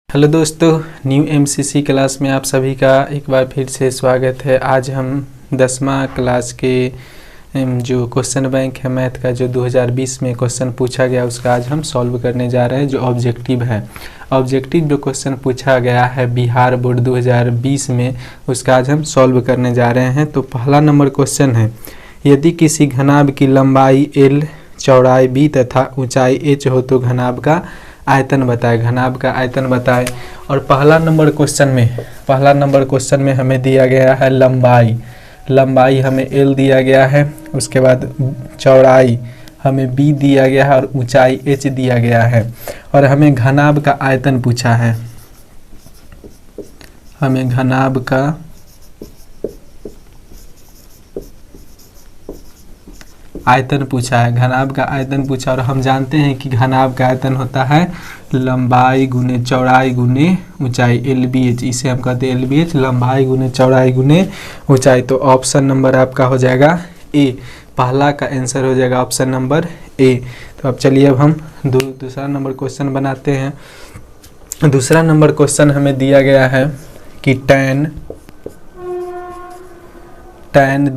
Hello दोस्तों, new MCC class में आप सभी का एक बार फिर से स्वागत है। आज हम 10वां क्लास के जो क्वेश्चन बैंक है मैथ का, जो 2020 में क्वेश्चन पूछा गया उसका आज हम सॉल्व करने जा रहे हैं। जो ऑब्जेक्टिव है, ऑब्जेक्टिव जो क्वेश्चन पूछा गया है बिहार बोर्ड 2020 में, उसका आज हम सॉल्व करने जा रहे हैं। तो पहला नंबर क्वेश्चन है, यदि किसी घनाभ की लंबाई l, चौड़ाई b तथा ऊंचाई h हो तो घनाभ का आयतन बताए। घनाभ का आयतन बताए। और पहला नंबर क्वेश्चन में हमें दिया गया है लंबाई हमें l दिया गया है, उसके बाद चौड़ाई हमें b दिया गया है और ऊंचाई h दिया गया है। और हमें घनाभ का आयतन पूछा है, हमें घनाभ का आयतन पूछा है, घनाभ का आयतन पूछा। और हम जानते हैं कि घनाभ का आयतन होता है लंबाई गुने चौड़ाई गुने ऊंचाई, LBH। इसे हम कहते हैं LBH, लंबाई गुने चौड़ाई गुने ऊंचाई। तो ऑप्शन नंबर आपका हो जाएगा ए, पहला का आंसर हो जाएगा ऑप्शन नंबर ए। तो अब चलिए अब हम दूसरा नंबर क्वेश्चन बनाते हैं। दूसरा नंबर क्वेश्चन हमें दिया गया है कि tan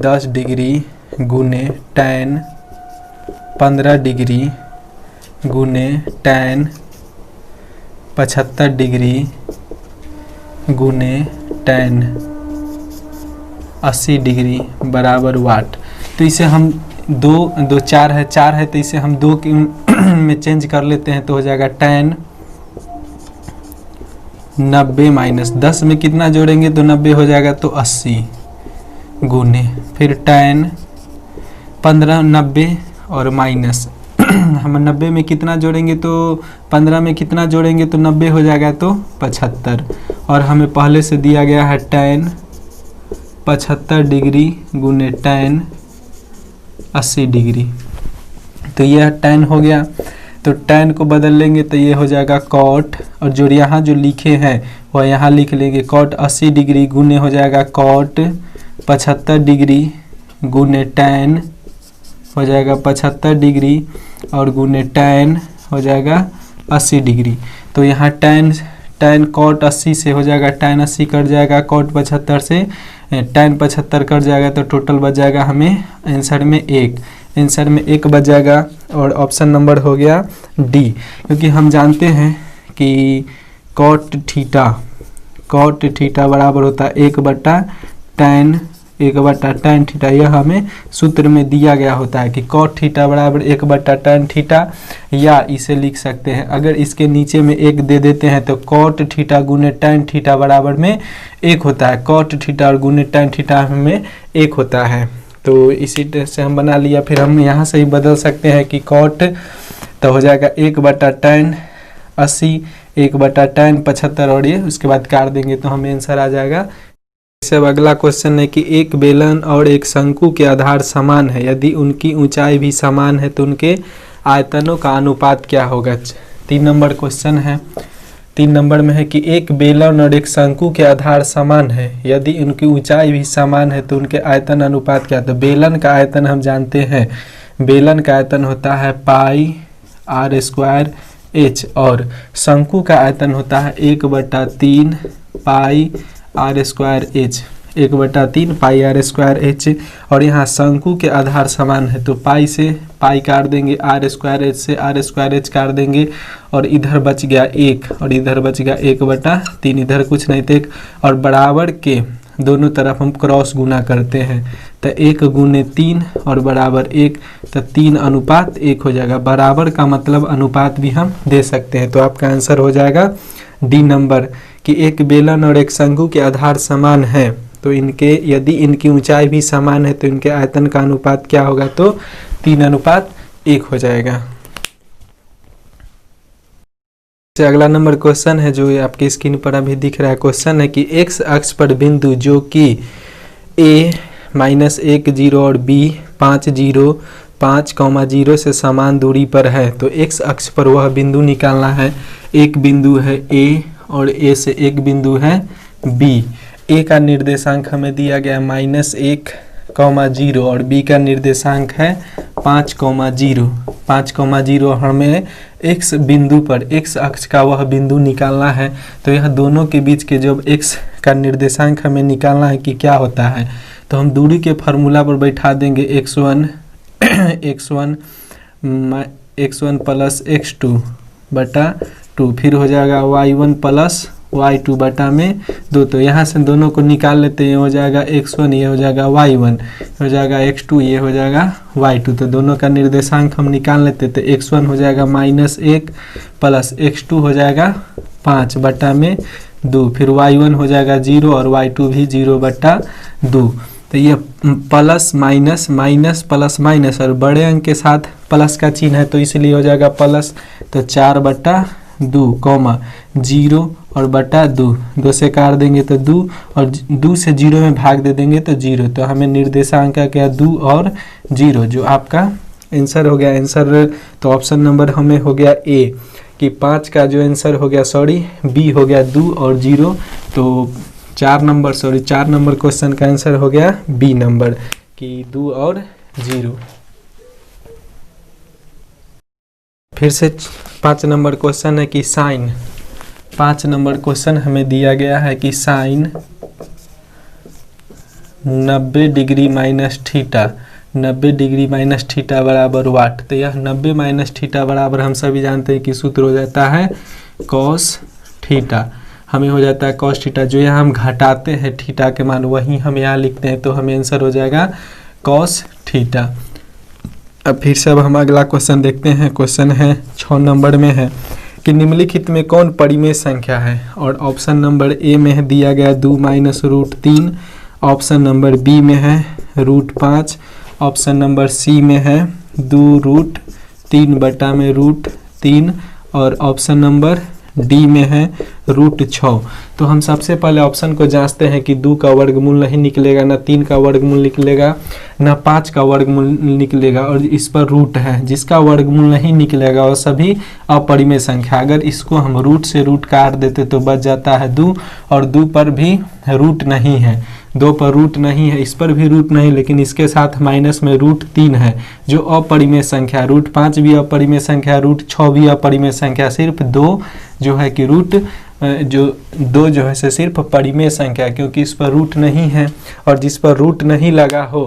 10 डिग्री गुने tan 15 डिग्री गुने tan 75 डिग्री गुने tan 80 डिग्री बराबर वाट। तो इसे हम दो चार है तो इसे हम दो में चेंज कर लेते हैं। तो हो जाएगा tan 90 माइनस 10 में कितना जोड़ेंगे तो 90 हो जाएगा, तो 80 गुने फिर tan 15 90 और माइनस हम 90 में कितना जोड़ेंगे तो 15 में कितना जोड़ेंगे तो 90 हो जाएगा, तो 75। और हमें पहले से दिया गया है tan 75 डिग्री गुने tan 80 डिग्री। तो यह tan हो गया, तो tan को बदल लेंगे तो ये हो जाएगा cot, और जो यहाँ जो लिखे हैं वह यहाँ लिख लेंगे cot 80 डिग्री गुने हो जाएगा cot 75 डिग्री गुने tan हो जाएगा 75 डिग्री और गुने tan हो जाएगा 80 डिग्री। तो यहाँ tan cot 80 से हो जाएगा tan 80 कट जाएगा, cot 75 से tan 75 कट जाएगा, तो टोटल बच जाएगा हमें आंसर में 1 बच जाएगा। और ऑप्शन नंबर हो गया डी, क्योंकि हम जानते हैं कि cot थीटा बराबर होता है 1/tan थीटा। यह हमें सूत्र में दिया गया होता है कि cot थीटा बराबर 1/tan थीटा, या इसे लिख सकते हैं, अगर इसके नीचे में 1 दे देते हैं तो cot थीटा गुने tan थीटा बराबर में 1 होता है। cot थीटा और गुने tan थीटा में 1 होता है। तो इसी तरह से हम बना लिया। फिर हम यहाँ से ही बदल सकते हैं कि cot तो हो जाएगा 1/tan 80 1/tan 75, और ये उसके बाद काट देंगे तो हमें आंसर आ जाएगा। इससे अब अगला क्वेश्चन है कि एक बेलन और एक शंकु के आधार समान है, यदि उनकी ऊंचाई भी समान है तो उनके आयतनों का अनुपात क्या होगा। 3 नंबर क्वेश्चन है। 3 नंबर में है कि एक बेलन और एक शंकु के आधार समान है, यदि उनकी ऊंचाई भी समान है तो उनके आयतन अनुपात क्या। तो बेलन का आयतन हम जानते हैं, बेलन का आयतन होता है पाई r² h, और शंकु का आयतन होता है 1/3 पाई r² h, 1/3 पाई r² h। और यहाँ शंकु के आधार समान है तो पाई से पाई काट देंगे, r² h से r² h काट देंगे, और इधर बच गया 1 और इधर बच गया 1/3, इधर कुछ नहीं थे। और बराबर के दोनों तरफ हम क्रॉस गुना करते हैं, तो 1 गुने 3 और बराबर 1, तो 3:1 हो जाएगा। बराबर का मतलब अनुपात भी हम दे सकते हैं। तो आपका आंसर हो जाएगा डी नंबर, कि एक बेलन और एक शंकु के आधार समान है तो यदि इनकी ऊंचाई भी समान है तो इनके आयतन का अनुपात क्या होगा, तो 3:1 हो जाएगा। से अगला नंबर क्वेश्चन है जो आपकी स्क्रीन पर अभी दिख रहा है। क्वेश्चन है कि x अक्ष पर बिंदु जो कि a -1 0 और b 5 0 5, 0 से समान दूरी पर है, तो x अक्ष पर वह बिंदु निकालना है। एक बिंदु है a और a से एक बिंदु है b। a का निर्देशांक हमें दिया गया है -1, 0 और b का निर्देशांक है 5,0 5,0 हमें x बिंदु पर x अक्ष का वह बिंदु निकालना है। तो यह दोनों के बीच के जब x का निर्देशांक हमें निकालना है कि क्या होता है, तो हम दूरी के फार्मूला पर बैठा देंगे x1 प्लस x2 बटा 2, फिर हो जाएगा y1 प्लस y2 बटा में 2। तो यहाँ से दोनों को निकाल लेते हैं, ये हो जाएगा x1, ये हो जाएगा y1, हो जाएगा x2, ये हो जाएगा y2। तो दोनों का निर्देशांक हम निकाल लेते हैं। तो x1 हो जाएगा -1 प्लस x2 हो जाएगा 5 बटा में 2, फिर y1 हो जाएगा 0 और y2 भी 0 बटा 2। तो ये plus minus minus plus minus और बड़े अंक के साथ प्लस का चिन्ह है, तो इसलिए हो जाएगा प्लस। तो 4 बटा 2 कॉमा 0 और बटा 2 से काट देंगे तो 2 और 2 से 0 में भाग दे देंगे तो 0। तो हमें निर्देशांक का क्या 2 और 0 जो आपका आंसर हो गया। आंसर तो ऑप्शन नंबर हमें हो गया ए कि 5 का जो आंसर हो गया, सॉरी बी हो गया 2 और 0। तो 4 नंबर क्वेश्चन का आंसर हो गया बी नंबर कि 2 और 0। फिर से 5 नंबर क्वेश्चन है कि साइन 5 नंबर क्वेश्चन हमें दिया गया है कि साइन 90 डिग्री माइनस थीटा बराबर वाट। तो यह 90 माइनस थीटा बराबर हम सभी जानते हैं कि सूत्र हो जाता है कॉस थीटा। हमें हो जाता है कॉस थीटा, जो यहाँ हम घटाते हैं थीटा के मान वही हम यहाँ लिखते हैं, तो हमें आंसर हो जाएगा कॉस थीटा। अब फिर से अब हम अगला क्वेश्चन देखते हैं। क्वेश्चन है 6 नंबर में है कि निम्नलिखित में कौन परिमेय संख्या है, और ऑप्शन नंबर ए में है दिया गया 2 माइनस √3, ऑप्शन नंबर बी में है √5, ऑप्शन नंबर सी में है 2√3 बटा में √3 और ऑप्शन नंबर डी में है √6। तो हम सबसे पहले ऑप्शन को जांचते हैं कि 2 का वर्गमूल नहीं निकलेगा, ना 3 का वर्गमूल निकलेगा, ना 5 का वर्गमूल निकलेगा, और इस पर रूट है। जिसका वर्गमूल नहीं निकलेगा वो सभी अपरिमेय संख्या। अगर इसको हम रूट से रूट काट देते तो बच जाता है 2, और 2 पर भी रूट नहीं है, 2 पर रूट नहीं है, इस पर भी रूट नहीं, लेकिन इसके साथ माइनस में √3 है जो अपरिमेय संख्या। √5 भी अपरिमेय संख्या, √6 भी अपरिमेय संख्या। सिर्फ 2 जो है कि दो जो है से सिर्फ परिमेय संख्या, क्योंकि इस पर रूट नहीं है, और जिस पर रूट नहीं लगा हो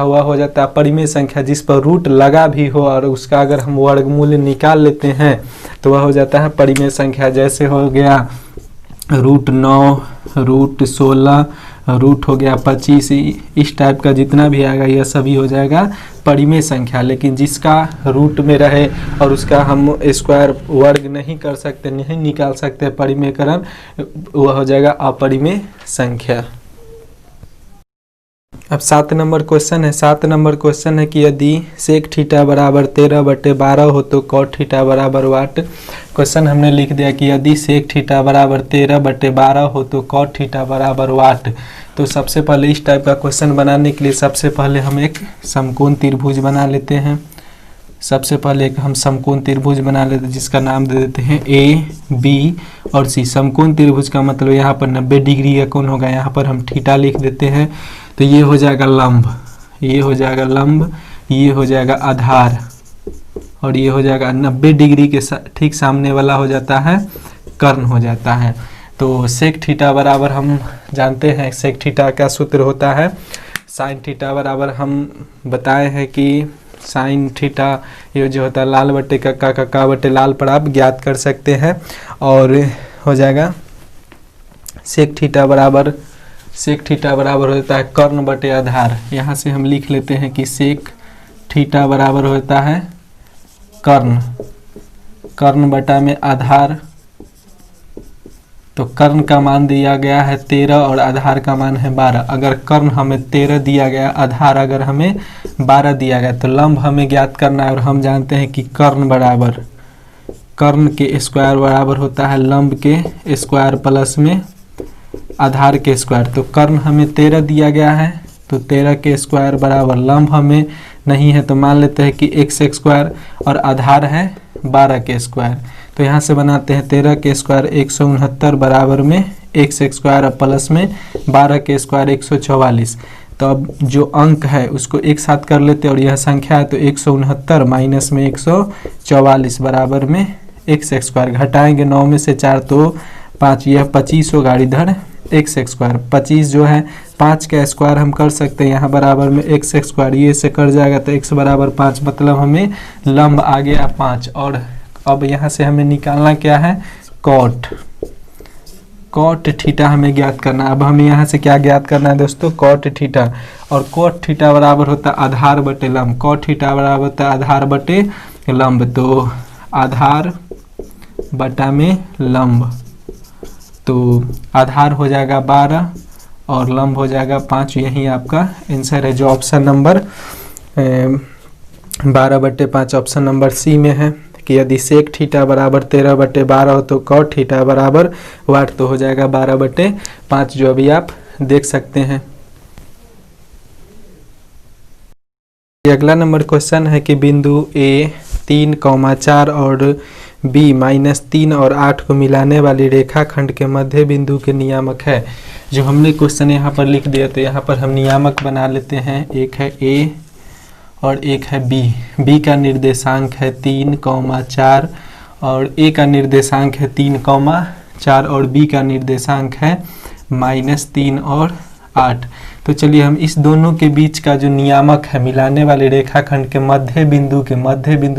वह हो जाता है परिमेय संख्या। जिस पर रूट लगा भी हो और उसका अगर हम वर्गमूल निकाल लेते हैं तो वह हो जाता है परिमेय संख्या। जैसे हो गया √9, √16, रूट हो गया 25, इस टाइप का जितना भी आएगा यह सभी हो जाएगा परिमेय संख्या। लेकिन जिसका रूट में रहे और उसका हम स्क्वायर वर्ग नहीं कर सकते, नहीं निकाल सकते परिमेयकरण, वह हो जाएगा अपरिमेय संख्या। अब 7 नंबर क्वेश्चन है। 7 नंबर क्वेश्चन है कि यदि सेक थीटा बराबर 13/12 हो तो कॉट थीटा बराबर वाट। क्वेश्चन हमने लिख दिया कि यदि सेक थीटा बराबर 13/12 हो तो कॉट थीटा बराबर वाट। तो सबसे पहले इस टाइप का क्वेश्चन बनाने के लिए सबसे पहले हम एक समकोण त्रिभुज बना लेते हैं। सबसे पहले एक हम समकोण त्रिभुज बना लेते हैं जिसका नाम दे देते हैं A, B और C। समकोण त्रिभुज का मतलब यहाँ पर 90 डिग्री का कोण होगा, यहाँ पर हम थीटा लिख देते हैं। तो ये हो जाएगा लंब, ये हो जाएगा लंब, ये हो जाएगा आधार, और ये हो जाएगा 90 डिग्री के ठीक सामने वाला हो जाता है कर्ण हो जाता है। तो सेक थीटा बराबर हम जानते हैं, सेक थीटा का सूत्र होता है साइन थीटा बराबर, हम बताए हैं कि साइन थीटा ये जो होता है लाल बटे कक्का बटे लाल पर आप ज्ञात कर सकते हैं। और हो जाएगा सेक थीटा बराबर होता है कर्ण बटे आधार। यहाँ से हम लिख लेते हैं कि सेक थीटा बराबर होता है कर्ण बटा में आधार। तो कर्ण का मान दिया गया है 13 और आधार का मान है 12। अगर कर्ण हमें 13 दिया गया, आधार अगर हमें 12 दिया गया, तो लंब हमें ज्ञात करना है। और हम जानते हैं कि कर्ण के स्क्वायर बराबर होता है लंब के स्क्वायर प्लस में आधार के स्क्वायर। तो कर्ण हमें 13 दिया गया है, तो 13 के स्क्वायर बराबर लंब हमें नहीं है, तो मान लेते हैं कि x स्क्वायर और आधार है 12 के स्क्वायर। तो यहाँ से बनाते हैं 13 के स्क्वायर 169 बराबर में x स्क्वायर प्लस में 12 के स्क्वायर 144। तो अब जो अंक है उसको एक साथ कर लेते हैं और यह संख्या है तो 169 माइनस में 144 बराबर में एक्स स्क्वायर। घटाएंगे 9 में से 4 तो 5, यह 25 होगा इधर एक्स स्क्वायर। 25 जो है 5 का स्क्वायर हम कर सकते हैं यहाँ बराबर में एक्स स्क्वायर, ये से कर जाएगा तो x बराबर 5, मतलब हमें लंब आ गया 5। और अब यहाँ से हमें निकालना क्या है, कॉट थीटा हमें ज्ञात करना। अब हमें यहाँ से क्या ज्ञात करना है दोस्तों, कॉट थीटा। और कॉट थीटा बराबर होता है आधार बटे लंब। कॉट थीटा बराबर होता है आधार बटे लंब, तो आधार बटा में लंब, तो आधार हो जाएगा 12 और लंब हो जाएगा 5। यही आपका आंसर है जो option number 12/5 option number C में है कि यदि सेक थीटा बराबर 13/12 हो तो कॉट थीटा बराबर वाट, तो हो जाएगा 12/5, जो अभी आप देख सकते हैं। अगला नंबर क्वेश्चन है कि बिंदु ए 3,4 और b -3 और 8 को मिलाने वाली रेखाखंड के मध्य बिंदु के नियामक है। जो हमने क्वेश्चन यहाँ पर लिख दिया तो यहाँ पर हम नियामक बना लेते हैं। एक है a और एक है b। b का निर्देशांक है 3,4 और a का निर्देशांक है 3,4 और b का निर्देशांक है -3 और 8। तो चलिए हम इस दोनों के बीच का जो नियामक है मिलाने वाले रेखाखंड के मध्य बिंदु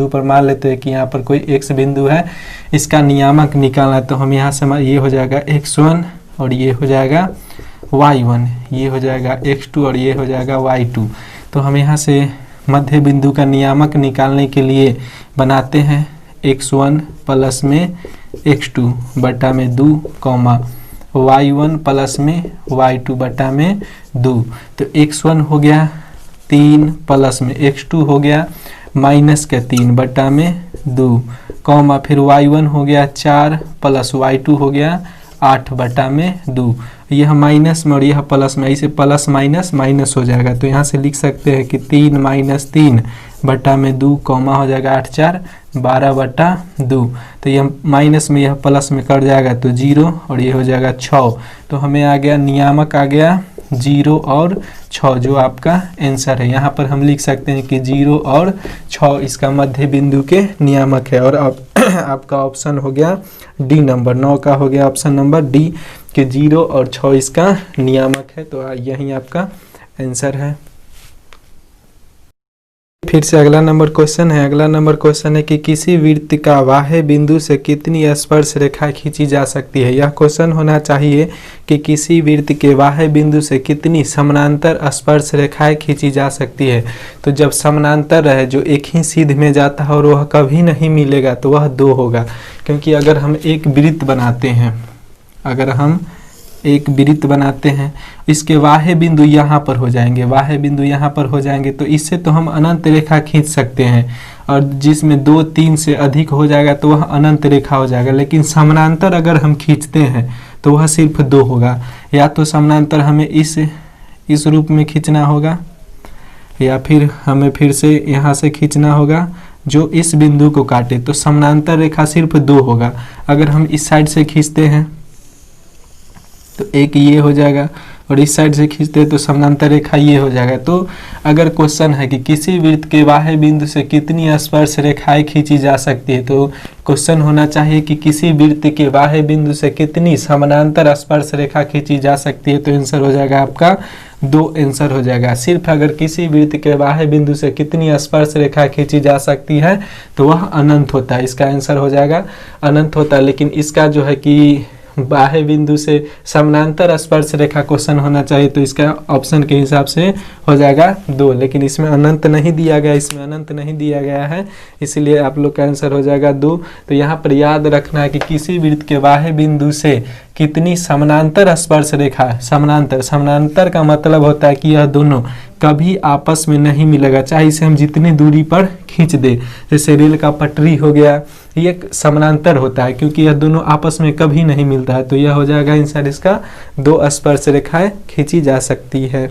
पर मान लेते हैं कि यहाँ पर कोई x बिंदु है, इसका नियामक निकालना। तो हम यहाँ से ये हो जाएगा x1 और ये हो जाएगा y1, ये हो जाएगा x2 और ये हो जाएगा y2। तो हम यहाँ से मध्य बिंदु का नियामक निकालने के लिए बनाते हैं x1 प्लस में x2 बटा में 2, y1 प्लस में y2 बटा में 2। तो x1 हो गया 3 प्लस में x2 हो गया -3 बटा में 2, फिर y1 हो गया 4 प्लस y2 हो गया 8 बटा में 2। यह माइनस में और यह प्लस में, इसे प्लस माइनस माइनस हो जाएगा। तो यहाँ से लिख सकते हैं कि 3 - 3 बटा में 2, हो जाएगा 8 4 12/2। तो यह माइनस में यह प्लस में कर जाएगा तो 0 और ये हो जाएगा 6। तो हमें आ गया नियामक आ गया 0 और 6, जो आपका आंसर है। यहाँ पर हम लिख सकते हैं कि 0 और 6 इसका मध्य बिंदु के नियामक है। और अब आपका ऑप्शन हो गया डी नंबर 9 का हो गया ऑप्शन नंबर डी कि 0 और 6 इसका नियामक है। तो यही आपका आंसर है। फिर से अगला नंबर क्वेश्चन है कि किसी वृत्त का बाह्य बिंदु से कितनी स्पर्श रेखा खींची जा सकती है। यह क्वेश्चन होना चाहिए कि किसी वृत्त के बाह्य बिंदु से कितनी समानांतर स्पर्श रेखाएं खींची जा सकती है। तो जब समानांतर रहे, जो एक ही सीध में जाता है और वह कभी नहीं मिलेगा, तो वह 2 होगा। क्योंकि अगर हम एक वृत्त बनाते हैं, इसके बाह्य बिंदु यहाँ पर हो जाएंगे, तो इससे तो हम अनंत रेखा खींच सकते हैं। और जिसमें 2 3 से अधिक हो जाएगा तो वह अनंत रेखा हो जाएगा। लेकिन समानांतर अगर हम खींचते हैं तो वह सिर्फ 2 होगा। या तो समानांतर हमें इस रूप में खींचना होगा, या फिर हमें फिर से यहाँ से खींचना होगा जो इस बिंदु को काटे। तो समानांतर रेखा सिर्फ 2 होगा। अगर हम इस साइड से खींचते हैं तो एक ये हो जाएगा, और इस साइड से खींचते हैं तो समानांतर रेखा ये हो जाएगा। तो अगर क्वेश्चन है कि किसी वृत्त के बाह्य बिंदु से कितनी स्पर्श रेखाएं खींची जा सकती है, तो क्वेश्चन होना चाहिए कि किसी वृत्त के बाह्य बिंदु से कितनी समानांतर स्पर्श रेखा खींची जा सकती है। तो आंसर हो जाएगा आपका 2 आंसर हो जाएगा। सिर्फ अगर किसी वृत्त के बाह्य बिंदु से कितनी स्पर्श रेखा खींची जा सकती है तो वह अनंत होता है। इसका आंसर हो जाएगा अनंत होता है। लेकिन इसका जो है कि बाह्य बिंदु से समानांतर स्पर्श रेखा क्वेश्चन होना चाहिए, तो इसका ऑप्शन के हिसाब से हो जाएगा 2। लेकिन इसमें अनंत नहीं दिया गया है, इसलिए आप लोग का आंसर हो जाएगा 2। तो यहाँ पर याद रखना है कि किसी वृत्त के बाह्य बिंदु से कितनी समानांतर स्पर्श रेखा, समानांतर का मतलब होता है कि यह दोनों कभी आपस में नहीं मिलेगा, चाहे इसे हम जितनी दूरी पर खींच दे। जैसे रेल का पटरी हो गया, ये समानांतर होता है क्योंकि यह दोनों आपस में कभी नहीं मिलता है। तो यह हो जाएगा आंसर इसका 2 स्पर्श रेखाएं खींची जा सकती है।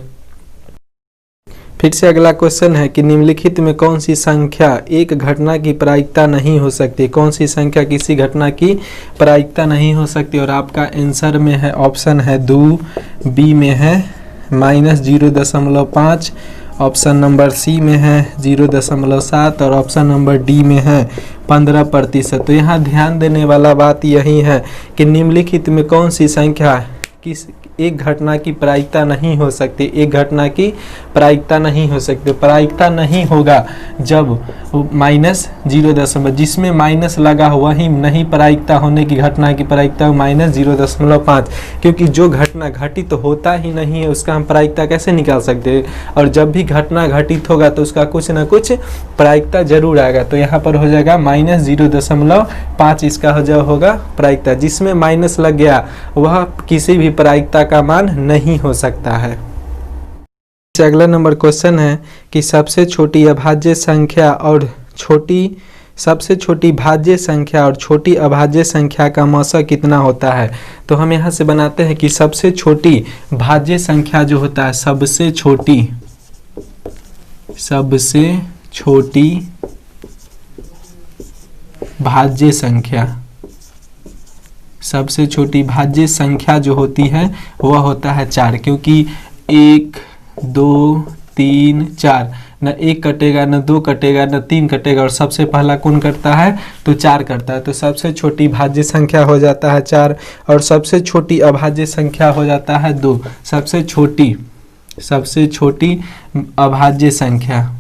फिर से अगला क्वेश्चन है कि निम्नलिखित में कौन सी संख्या एक घटना की प्रायिकता नहीं हो सकती। कौन सी संख्या किसी घटना की प्रायिकता नहीं हो सकती। और आपका आंसर में है ऑप्शन है 2, बी में है -0.5, ऑप्शन नंबर सी में है 0.7 और ऑप्शन नंबर डी में है 15%। तो यहाँ ध्यान देने वाला बात यही है कि निम्नलिखित में कौन सी संख्या किस एक घटना की प्रायिकता नहीं हो सकती, एक घटना की प्रायिकता नहीं हो सकती। प्रायिकता नहीं होगा जब -0, जिसमें माइनस लगा हुआ ही नहीं प्रायिकता होने की घटना की प्रायिकता -0.5, क्योंकि जो घटना घटित तो होता ही नहीं है उसका हम प्रायिकता कैसे निकाल सकते हैं। और जब भी घटना घटित होगा तो उसका कुछ ना कुछ प्रायिकता जरूर आएगा। तो यहाँ पर हो जाएगा -0.5 इसका होगा प्रायिकता। जिसमें माइनस लग गया वह किसी भी प्रायिकता का मान नहीं हो सकता है। अगला नंबर क्वेश्चन है कि सबसे छोटी अभाज्य संख्या और सबसे छोटी भाज्य संख्या और छोटी अभाज्य संख्या का मौसा कितना होता है। तो हम यहाँ से बनाते हैं कि सबसे छोटी भाज्य संख्या जो होता है, सबसे छोटी भाज्य संख्या, सबसे छोटी भाज्य संख्या जो होती है वह होता है 4, क्योंकि 1 2 3 4 न 1 कटेगा न 2 कटेगा न 3 कटेगा और सबसे पहला कौन करता है तो 4 करता है। तो सबसे छोटी भाज्य संख्या हो जाता है 4 और सबसे छोटी अभाज्य संख्या हो जाता है 2। सबसे छोटी अभाज्य संख्या,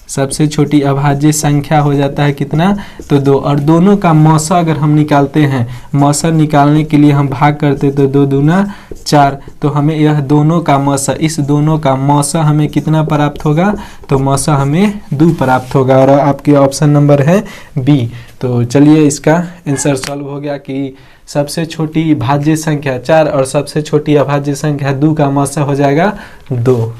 सबसे छोटी अभाज्य संख्या हो जाता है कितना तो 2। और दोनों का मौसा अगर हम निकालते हैं, मौसा निकालने के लिए हम भाग करते तो 2 दूना 4, तो हमें यह दोनों का मौसा, इस दोनों का मौसा हमें कितना प्राप्त होगा तो मौसा हमें 2 प्राप्त होगा। और आपके ऑप्शन नंबर है बी। तो चलिए इसका आंसर सॉल्व हो गया कि सबसे छोटी भाज्य संख्या 4 और सबसे छोटी अभाज्य संख्या 2 का मौसा हो जाएगा 2।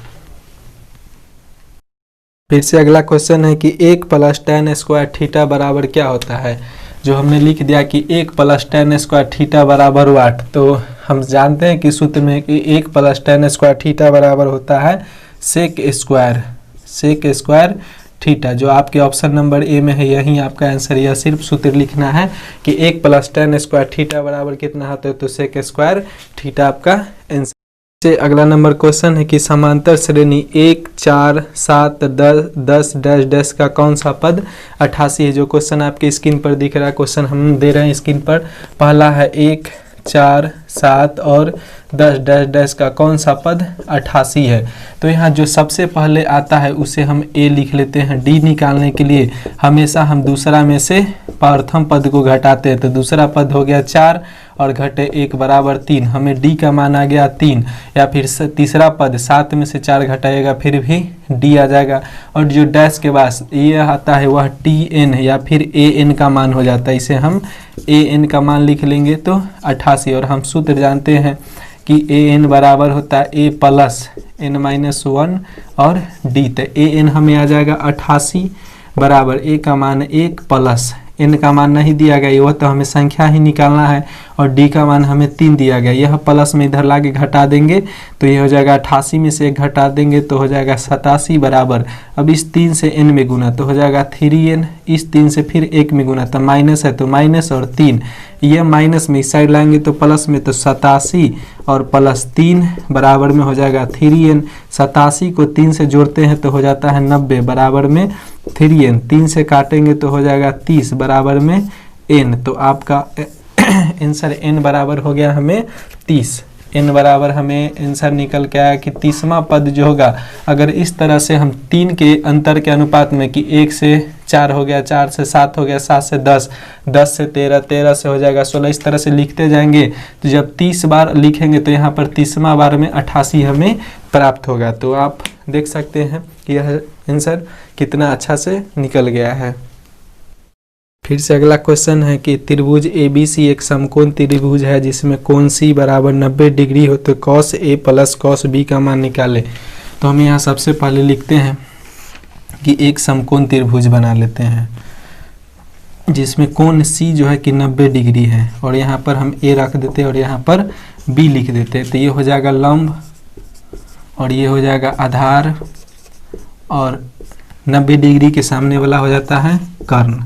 फिर से अगला क्वेश्चन है कि 1 + tan स्क्वायर थीटा बराबर क्या होता है। जो हमने लिख दिया कि 1 + tan स्क्वायर थीटा बराबर 8। तो हम जानते हैं कि सूत्र में कि 1 + tan स्क्वायर थीटा बराबर होता है सेक स्क्वायर थीटा। जो आपके ऑप्शन नंबर ए में है यही आपका आंसर। यह सिर्फ सूत्र लिखना है कि 1 + tan स्क्वायर थीटा बराबर कितना होता है तो सेक स्क्वायर थीटा आपका आंसर। से अगला नंबर क्वेश्चन है कि समांतर श्रेणी 1 4 7 10 डैश डैश का कौन सा पद 88 है। जो क्वेश्चन आपके स्क्रीन पर दिख रहा है, क्वेश्चन हम दे रहे हैं स्क्रीन पर। पहला है 1 4 7 और 10 डैश डैश का कौन सा पद 88 है। तो यहाँ जो सबसे पहले आता है उसे हम ए लिख लेते हैं। डी निकालने के लिए हमेशा हम दूसरा में से प्रथम पद को घटाते हैं। तो दूसरा पद हो गया 4 और घटे 1 बराबर 3। हमें डी का मान आ गया 3। या फिर तीसरा पद 7 में से 4 घटाएगा फिर भी डी आ जाएगा। और जो डैश के बाद ये आता है वह टी एन या फिर ए एन का मान हो जाता है। इसे हम ए एन का मान लिख लेंगे तो 88। और हम सूत्र जानते हैं कि ए एन बराबर होता है ए प्लस एन माइनस 1 और डी। तो ए एन हमें आ जाएगा 88 बराबर ए का मान 1 प्लस एन का मान नहीं दिया गया, वह तो हमें संख्या ही निकालना है। और डी का मान हमें 3 दिया गया। यह प्लस में इधर लाके घटा देंगे तो ये हो जाएगा 88 में से 1 घटा देंगे तो हो जाएगा 87 बराबर। अब इस 3 से n में गुना तो हो जाएगा 3n। इस 3 से फिर 1 में गुना तो माइनस है तो माइनस और 3। यह माइनस में इस साइड लाएंगे तो प्लस में तो 87 और प्लस 3 बराबर में हो जाएगा 3n। 87 को 3 से जोड़ते हैं तो हो जाता है 90 बराबर में 3n। 3 से काटेंगे तो हो जाएगा 30 बराबर में n। तो आपका आंसर n बराबर हो गया हमें 30। n बराबर हमें आंसर निकल के आया कि 30वां पद जो होगा, अगर इस तरह से हम 3 के अंतर के अनुपात में कि 1 से 4 हो गया, 4 से 7 हो गया, 7 से 10, 10 से 13, 13 से हो जाएगा 16, इस तरह से लिखते जाएंगे तो जब 30 बार लिखेंगे तो यहाँ पर 30वां बार में 88 हमें प्राप्त होगा। तो आप देख सकते हैं कि यह आंसर कितना अच्छा से निकल गया है। फिर से अगला क्वेश्चन है कि त्रिभुज ABC एक समकोण त्रिभुज है जिसमें कोण C बराबर 90 डिग्री हो तो cos A plus cos B का मान निकाले। तो हम यहाँ सबसे पहले लिखते हैं कि एक समकोण त्रिभुज बना लेते हैं जिसमें कोण C जो है कि 90 डिग्री है और यहाँ पर हम A रख देते हैं और यहाँ पर B लिख देते हैं। तो ये हो जाएगा लंब और ये हो जाएगा आधार और 90 डिग्री के सामने वाला हो जाता है कर्ण।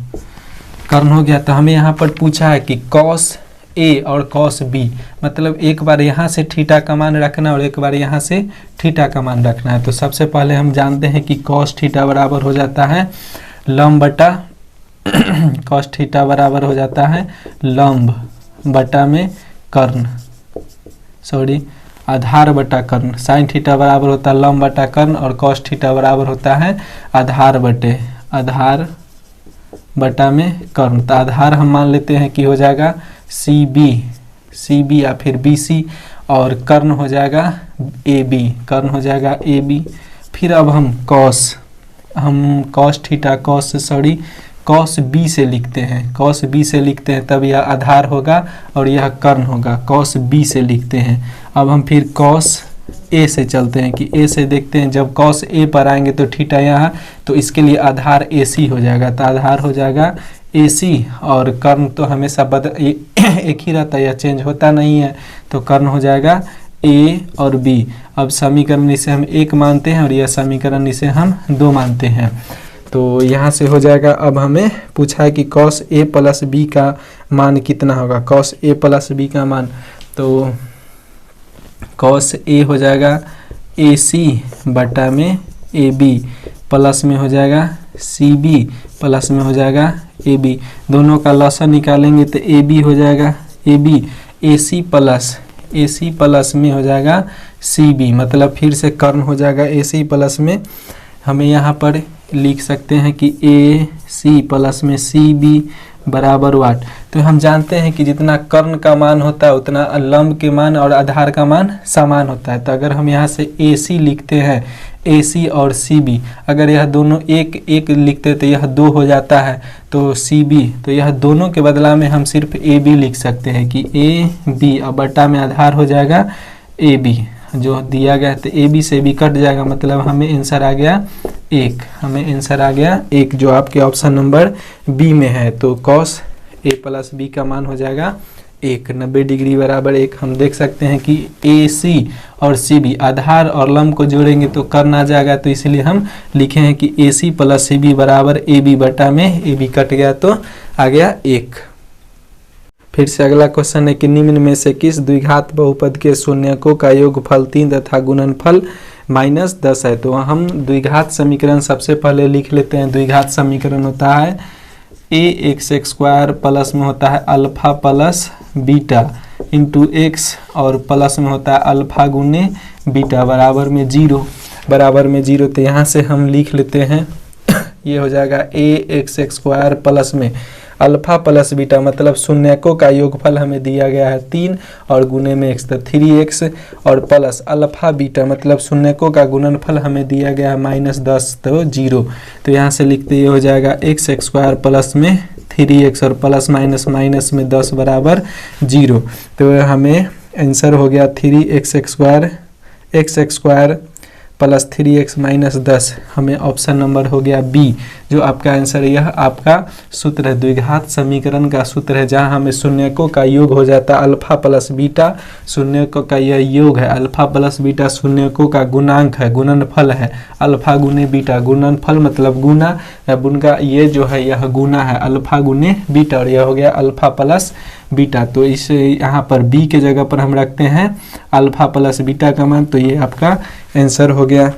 कर्ण हो गया। तो हमें यहाँ पर पूछा है कि cos ए और कॉस बी, मतलब एक बार यहाँ से थीटा का मान रखना और एक बार यहाँ से थीटा का मान रखना है। तो सबसे पहले हम जानते हैं कि कॉस थीटा बराबर हो जाता है लंब बटा कॉस थीटा बराबर हो जाता है लंब बटा में कर्ण, सॉरी आधार बटा कर्ण। साइन थीटा बराबर होता है लंब बटा कर्ण और कॉस थीटा बराबर होता है आधार बटा में कर्ण। तो आधार हम मान लेते हैं कि हो जाएगा सी बी या फिर बी सी और कर्ण हो जाएगा ए बी। फिर अब हम कॉस बी से लिखते हैं, तब यह आधार होगा और यह कर्ण होगा। कॉस बी से लिखते हैं। अब हम फिर कॉस ए से चलते हैं कि ए से देखते हैं, जब कॉस ए पर आएंगे तो थीटा यहाँ, तो इसके लिए आधार ए सी हो जाएगा। तो आधार हो जाएगा ए सी और कर्ण तो हमेशा एक ही रहता है, यह चेंज होता नहीं है। तो कर्ण हो जाएगा ए और बी। अब समीकरण इसे हम 1 मानते हैं और यह समीकरण इसे हम 2 मानते हैं। तो यहाँ से हो जाएगा। अब हमें पूछा है कि कॉस ए प्लस बी का मान कितना होगा। कॉस ए प्लस बी का मान, तो कॉस ए हो जाएगा ए सी बटा में ए बी, प्लस में हो जाएगा सी बी, प्लस में हो जाएगा ए बी। दोनों का लसन निकालेंगे तो ए बी हो जाएगा A B, A C plus में हो जाएगा सी बी, मतलब फिर से कर्ण हो जाएगा ए सी प्लस में। हमें यहाँ पर लिख सकते हैं कि ए सी प्लस में सी बी बराबर वाट। तो हम जानते हैं कि जितना कर्ण का मान होता है उतना लंब के मान और आधार का मान समान होता है। तो अगर हम यहाँ से ए सी लिखते हैं, ए सी और सी बी, अगर यह दोनों एक एक लिखते तो यह 2 हो जाता है। तो सी बी, तो यह दोनों के बदला में हम सिर्फ ए बी लिख सकते हैं कि ए बी, अब बटा में आधार हो जाएगा ए बी जो दिया गया। तो ए बी से भी कट जाएगा, मतलब हमें आंसर आ गया 1, जो आपके ऑप्शन नंबर बी में है। तो कॉस ए प्लस बी का मान हो जाएगा 1, 90 डिग्री बराबर 1। हम देख सकते हैं कि ए सी और सी बी, आधार और लंब को जोड़ेंगे तो कर्ण आ जाएगा। तो इसलिए हम लिखे हैं कि ए सी प्लस सी बी बराबर ए बी बटा में ए बी कट गया तो आ गया 1। फिर से अगला क्वेश्चन है कि निम्न में से किस द्विघात बहुपद के शून्यकों का योगफल 3 तथा गुणनफल -10 है। तो हम द्विघात समीकरण सबसे पहले लिख लेते हैं। द्विघात समीकरण होता है ax² प्लस में होता है alpha plus beta into x और प्लस में होता है अल्फा गुने बीटा बराबर में 0। तो यहाँ से हम लिख लेते हैं, ये हो जाएगा ax² प्लस में अल्फा प्लस बीटा, मतलब शून्यकों का योगफल हमें दिया गया है 3 और गुने में x, तो 3x और प्लस अल्फा बीटा मतलब शून्यकों का गुणनफल हमें दिया गया है -10 तो 0। तो यहाँ से लिखते ये हो जाएगा x² प्लस में 3x और प्लस माइनस माइनस में 10 बराबर 0। तो हमें आंसर हो गया 3x² प्लस 3x माइनस 10, हमें ऑप्शन नंबर हो गया बी जो आपका आंसर। यह आपका सूत्र है, द्विघात समीकरण का सूत्र है, जहां हमें शून्यकों का योग हो जाता है अल्फा प्लस बीटा। शून्यकों का यह योग है, अल्फा प्लस बीटा शून्यकों का गुणांक है, गुणनफल है। अल्फा गुने बीटा, गुणनफल मतलब गुना, उनका ये जो है यह गुना है अल्फा गुने बीटा, और यह हो गया अल्फा प्लस बीटा। तो इस यहाँ पर बी के जगह पर हम रखते हैं अल्फा प्लस बीटा का मान, तो ये आपका आंसर हो गया।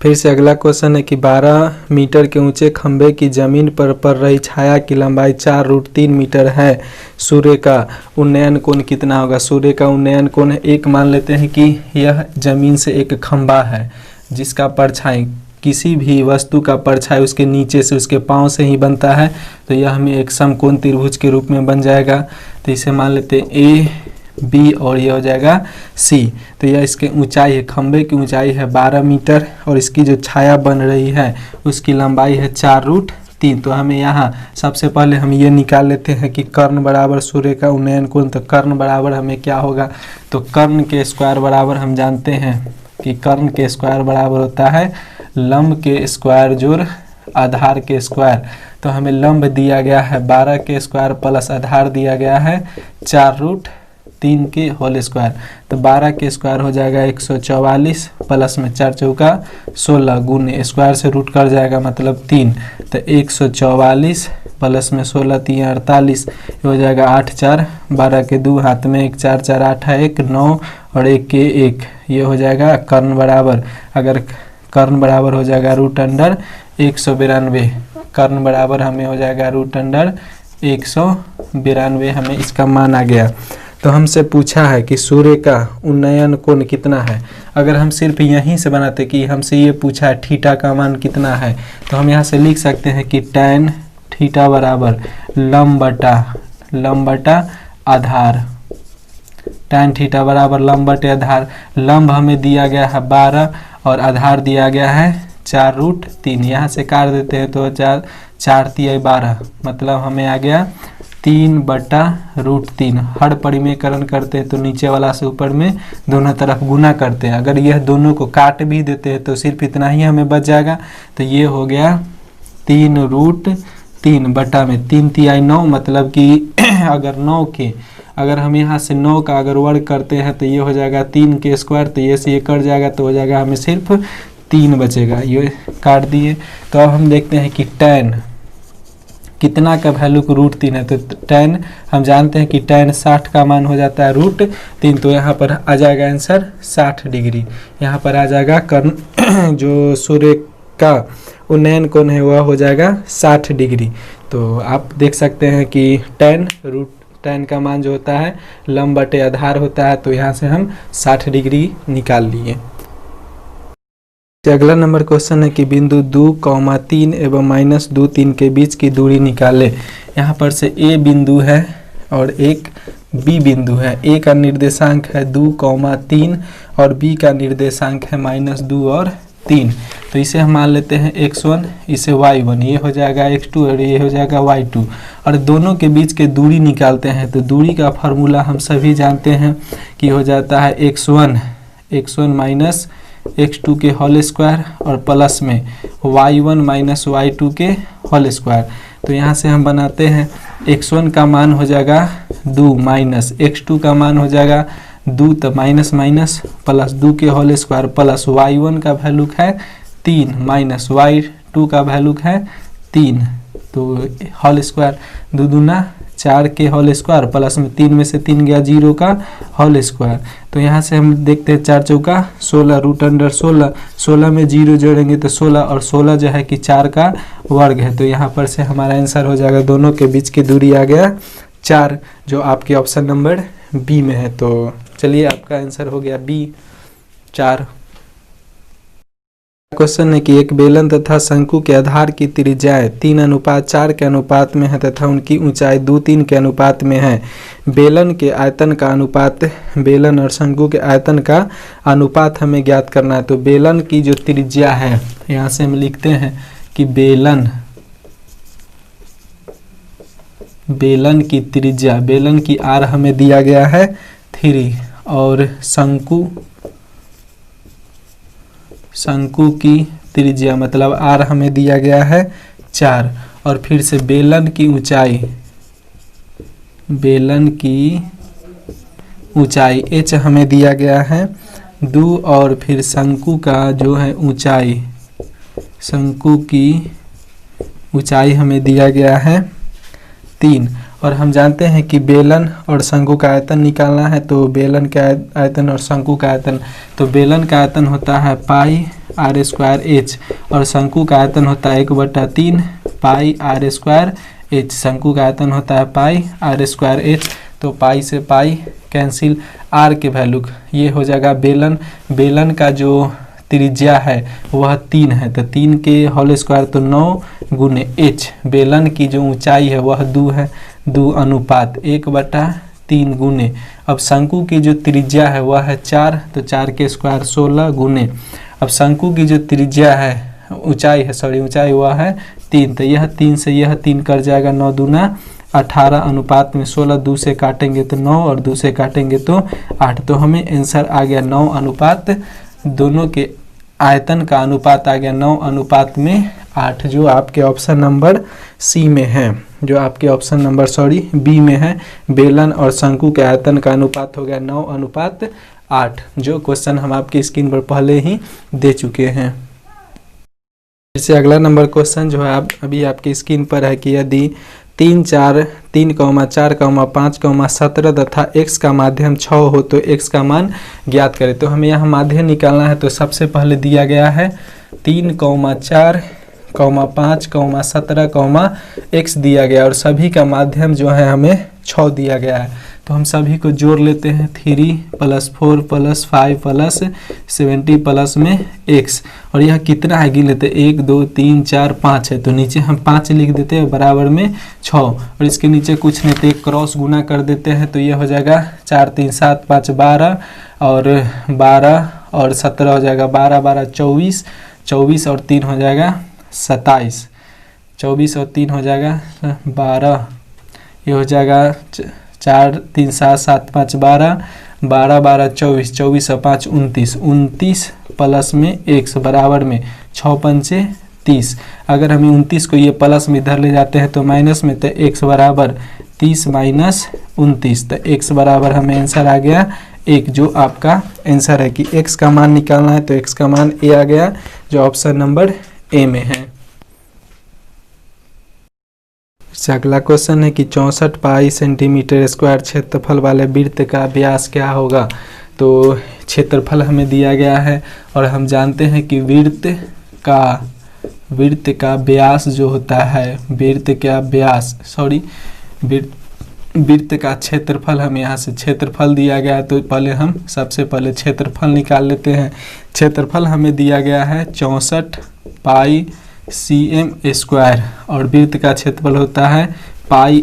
फिर से अगला क्वेश्चन है कि 12 मीटर के ऊंचे खंबे की जमीन पर पड़ रही छाया की लंबाई 4√3 मीटर है। सूर्य का उन्नयन कोण कितना होगा। सूर्य का उन्नयन कोण 1 मान लेते हैं कि यह जमीन से एक खंबा है जिसका परछाई, किसी भी वस्तु का परछाई उसके नीचे से उसके पांव से ही बनता है, तो यह हमें एक समकोण त्रिभुज के रूप में बन जाएगा। तो इसे मान लेते हैं ए बी और यह हो जाएगा सी। तो यह इसकी ऊंचाई है, खंबे की ऊंचाई है 12 मीटर और इसकी जो छाया बन रही है उसकी लंबाई है 4√3। तो हमें यहाँ सबसे पहले हम ये निकाल लेते हैं कि कर्ण बराबर सूर्य का उन्नयन कोण। तो कर्ण बराबर हमें क्या होगा, तो कर्ण के स्क्वायर बराबर हम जानते हैं कि कर्ण के स्क्वायर बराबर होता है लंब के स्क्वायर जोड़ आधार के स्क्वायर। तो हमें लंब दिया गया है 12 के स्क्वायर प्लस आधार दिया गया है 4√3 के होल स्क्वायर। तो 12 के स्क्वायर हो जाएगा 144 प्लस में 4 चौका 16 गुने स्क्वायर से रूट कर जाएगा मतलब 3। तो 144 प्लस में 16 3 48, ये हो जाएगा 8 4 12 के 2 हाथ में 1 4 4 8 है 1 9 और 1 के 1, ये हो जाएगा कर्ण बराबर, अगर कर्ण बराबर हो जाएगा रूट अंडर 192, कर्ण बराबर हमें हो जाएगा रूट अंडर 192, हमें इसका मान आ गया। तो हमसे पूछा है कि सूर्य का उन्नयन कोण कितना है। अगर हम सिर्फ यहीं से बनाते कि हमसे ये पूछा है थीटा का मान कितना है, तो हम यहाँ से लिख सकते हैं कि tan थीटा बराबर लंब बटा आधार, tan थीटा बराबर लंब बटे आधार। लंब हमें दिया गया है 12 और आधार दिया गया है 4√3, यहाँ से काट देते हैं तो 4 3 12, मतलब हमें आ गया 3/√3। हर परिमेयकरण करते हैं तो नीचे वाला से ऊपर में दोनों तरफ गुना करते हैं, अगर यह दोनों को काट भी देते हैं तो सिर्फ इतना ही हमें बच जाएगा। तो ये हो गया 3√3 बटा में 3 3 9, मतलब कि अगर हम यहाँ से 9 का अगर वर्ग करते हैं तो ये हो जाएगा 3 के स्क्वायर, तो ये से ये कट जाएगा तो हो जाएगा हमें सिर्फ 3 बचेगा, ये काट दिए। तो अब हम देखते हैं कि tan कितना का वैल्यू को √3 है, तो tan हम जानते हैं कि tan 60 का मान हो जाता है √3, तो यहाँ पर आ जाएगा आंसर 60 डिग्री, यहाँ पर आ जाएगा कर्ण जो सूर्य का उन्नयन कोण है वह हो जाएगा 60 डिग्री। तो आप देख सकते हैं कि tan का मान जो होता है लंब बटे आधार होता है, तो यहाँ से हम 60 डिग्री निकाल लिए। अगला नंबर क्वेश्चन है कि बिंदु 2,3 एवं -2 3 के बीच की दूरी निकाले। यहाँ पर से A बिंदु है और एक B बिंदु है। A का निर्देशांक है 2,3 और B का निर्देशांक है -2 और 3। तो इसे हम मान लेते हैं x1, इसे y1, ये हो जाएगा x2 और ये हो जाएगा y2, और दोनों के बीच के दूरी निकालते हैं। तो दूरी का फार्मूला हम सभी जानते हैं कि हो जाता है x1 माइनस x2 के होल स्क्वायर और प्लस में y1 माइनस y2 के होल स्क्वायर। तो यहाँ से हम बनाते हैं x1 का मान हो जाएगा 2 माइनस x2 का मान हो जाएगा 2, तो माइनस माइनस प्लस 2 के होल स्क्वायर प्लस y1 का वैल्यू है 3 माइनस y2 का वैल्यू है 3, तो होल स्क्वायर 2 दूना 4 के होल स्क्वायर प्लस में 3 में से 3 गया 0 का होल स्क्वायर। तो यहाँ से हम देखते हैं 4 चौका 16 रूट अंडर 16 में 0 जोड़ेंगे तो 16 और 16 जो है कि 4 का वर्ग है। तो यहाँ पर से हमारा आंसर हो जाएगा, दोनों के बीच की दूरी आ गया 4, जो आपके ऑप्शन नंबर बी में है। तो चलिए आपका आंसर हो गया बी 4। क्वेश्चन है कि एक बेलन तथा शंकु के आधार की त्रिज्याएं 3:4 के अनुपात में है तथा उनकी ऊंचाई 2:3 के अनुपात में है। बेलन के आयतन का अनुपात, बेलन और शंकु के आयतन का अनुपात हमें ज्ञात करना है। तो बेलन की जो त्रिज्या है, यहाँ से हम लिखते हैं कि बेलन की त्रिज्या, बेलन की आर हमें दिया गया है 3 और शंकु की त्रिज्या मतलब आर हमें दिया गया है 4, और फिर से बेलन की ऊंचाई h हमें दिया गया है 2, और फिर शंकु का जो है ऊंचाई, शंकु की ऊंचाई हमें दिया गया है 3। और हम जानते हैं कि बेलन और शंकु का आयतन निकालना है। तो बेलन का आयतन और शंकु का आयतन, तो बेलन का आयतन होता है πr²h और शंकु का आयतन होता है 1/3 πr²h। शंकु का आयतन होता है πr²h, तो पाई से पाई कैंसिल, आर के वैल्यू ये हो जाएगा बेलन का जो त्रिज्या है वह 3 है, तो 3 के होल स्क्वायर तो 9 गुने h। बेलन की जो ऊंचाई है वह 2 है, 2 अनुपात 1/3 गुने, अब शंकु की जो त्रिज्या है वह है 4, तो 4 के स्क्वायर 16 गुने, अब शंकु की जो त्रिज्या है ऊंचाई वह है 3, तो यह 3 से यह 3 कर जाएगा, 9 दूना 18 अनुपात में 16, 2 से काटेंगे तो 9 और 2 से काटेंगे तो 8। तो हमें आंसर आ गया 9 अनुपात, दोनों के आयतन का अनुपात आ गया 9 अनुपात में 8, जो आपके ऑप्शन नंबर सी में है, जो आपके ऑप्शन नंबर बी में है। बेलन और शंकु के आयतन का अनुपात हो गया 9 अनुपात 8, जो क्वेश्चन हम आपकी स्क्रीन पर पहले ही दे चुके हैं। फिर से अगला नंबर क्वेश्चन जो है आप अभी आपकी स्क्रीन पर है कि यदि 3, 4, 3, 4, 5, 17 तथा x का माध्यम 6 हो तो x का मान ज्ञात करें। तो हमें यहाँ माध्यम निकालना है। तो सबसे पहले दिया गया है 3, 4, 5, 17, x दिया गया और सभी का माध्यम जो है हमें 6 दिया गया है। तो हम सभी को जोड़ लेते हैं 3 + 4 + 5 + 70 प्लस में x, और यह कितना है गिन लेते हैं 1, 2, 3, 4, 5 है। तो नीचे हम 5 लिख देते हैं बराबर में 6, और इसके नीचे कुछ नहीं तो एक क्रॉस गुना कर देते हैं। तो यह हो जाएगा 4, 3, 7, 5, 12 और 12 और 17 हो जाएगा 12, 12, 24, 24 और 3 हो जाएगा 27, 24 और 3 हो जाएगा 12, ये हो जाएगा 4, 3, 7, 7, 5, 12, 12, 12, 24, 24 और 5 29, 29 प्लस में x बराबर में 6 पंचे 30। अगर हमें 29 को ये प्लस में इधर ले जाते हैं तो माइनस में, तो x बराबर 30 माइनस 29, तो x बराबर हमें आंसर आ गया 1, जो आपका आंसर है कि x का मान निकालना है। तो x का मान a आ गया जो ऑप्शन नंबर ए में है। अगला क्वेश्चन है कि 64 पाई सेंटीमीटर स्क्वायर क्षेत्रफल वाले वृत्त का व्यास क्या होगा। तो क्षेत्रफल हमें दिया गया है और हम जानते हैं कि वृत्त का व्यास जो होता है, वृत्त का क्षेत्रफल, हम यहाँ से क्षेत्रफल दिया गया है। तो पहले हम सबसे पहले क्षेत्रफल निकाल लेते हैं। क्षेत्रफल हमें दिया गया है 64 पाई cm स्क्वायर और वृत्त का क्षेत्रफल होता है पाई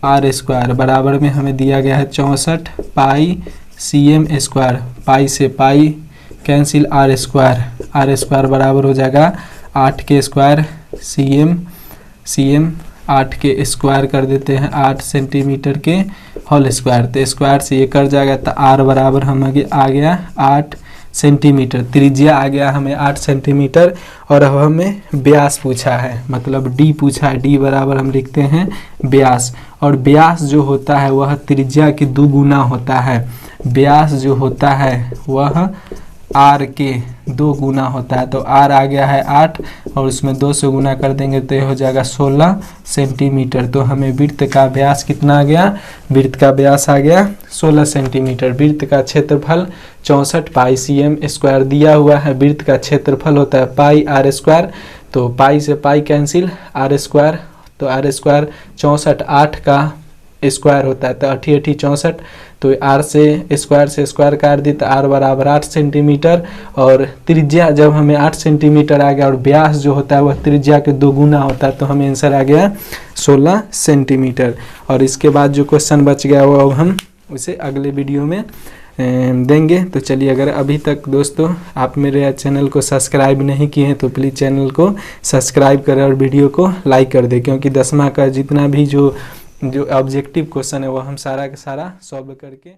r स्क्वायर, बराबर में हमें दिया गया है 64 पाई cm स्क्वायर, पाई से पाई कैंसिल r स्क्वायर बराबर हो जाएगा 8 के स्क्वायर cm 8 के स्क्वायर कर देते हैं 8 सेंटीमीटर के होल स्क्वायर। तो स्क्वायर से ये कर जाएगा तो r बराबर हम आ गया 8 सेंटीमीटर, त्रिज्या आ गया हमें 8 सेंटीमीटर। और अब हमें व्यास पूछा है, मतलब d पूछा है, d बराबर हम लिखते हैं व्यास, और व्यास जो होता है वह त्रिज्या के 2 गुना होता है। व्यास जो होता है वह r के 2 गुना होता है। तो r आ गया है 8 और उसमें 2 से गुना कर देंगे तो ये हो जाएगा 16 सेंटीमीटर। तो हमें वृत्त का व्यास कितना आ गया, वृत्त का व्यास आ गया 16 सेंटीमीटर। वृत्त का क्षेत्रफल 64 पाई cm स्क्वायर दिया हुआ है। वृत्त का क्षेत्रफल होता है पाई r स्क्वायर, तो पाई से पाई कैंसिल r स्क्वायर, तो r स्क्वायर 64 8 का स्क्वायर होता है तो 8 8 64, तो r से स्क्वायर काट दी तो r बराबर 8 सेंटीमीटर। और त्रिज्या जब हमें 8 सेंटीमीटर आ गया और व्यास जो होता है वह त्रिज्या के 2 गुना होता है, तो हमें आंसर आ गया 16 सेंटीमीटर। और इसके बाद जो क्वेश्चन बच गया वो अब हम उसे अगले वीडियो में देंगे। तो चलिए, अगर अभी तक दोस्तों आप मेरे चैनल को सब्सक्राइब नहीं किए हैं तो प्लीज़ चैनल को सब्सक्राइब करें और वीडियो को लाइक कर दें, क्योंकि 10वां का जितना भी जो ऑब्जेक्टिव क्वेश्चन है वो हम सारा का सारा सॉल्व करके